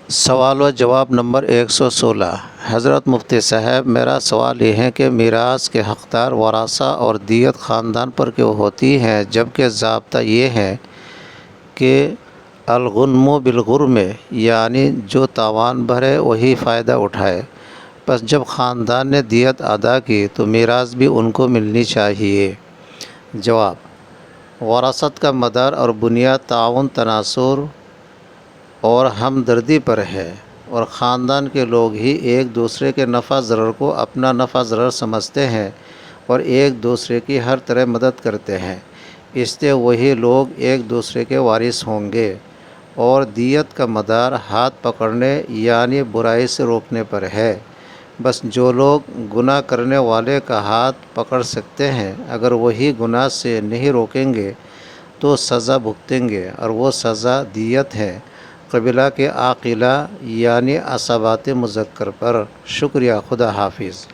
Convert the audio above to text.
سوال و جواب نمبر 116۔ حضرت مفتی صاحب، میرا سوال یہ ہے کہ میراث کے حقدار ورثاء اور دیت خاندان پر کیوں ہوتی ہے، جبکہ ضابطہ یہ ہے کہ الغنم بالغرم، یعنی جو تاوان بھرے وہی فائدہ اٹھائے۔ پس جب خاندان نے دیت ادا کی تو میراث بھی ان کو ملنی چاہیے۔ جواب: وراثت کا مدار اور بنیاد تعاون، تناصر اور ہمدردی پر ہے، اور خاندان کے لوگ ہی ایک دوسرے کے نفع ضرر کو اپنا نفع ضرر سمجھتے ہیں اور ایک دوسرے کی ہر طرح مدد کرتے ہیں، اس لیے وہی لوگ ایک دوسرے کے وارث ہوں گے۔ اور دیت کا مدار ہاتھ پکڑنے یعنی برائی سے روکنے پر ہے۔ بس جو لوگ گناہ کرنے والے کا ہاتھ پکڑ سکتے ہیں، اگر وہی گناہ سے نہیں روکیں گے تو سزا بھگتیں گے، اور وہ سزا دیت ہے قبیلہ کے عاقلہ یعنی عصبات مذکر پر۔ شکریہ، خدا حافظ۔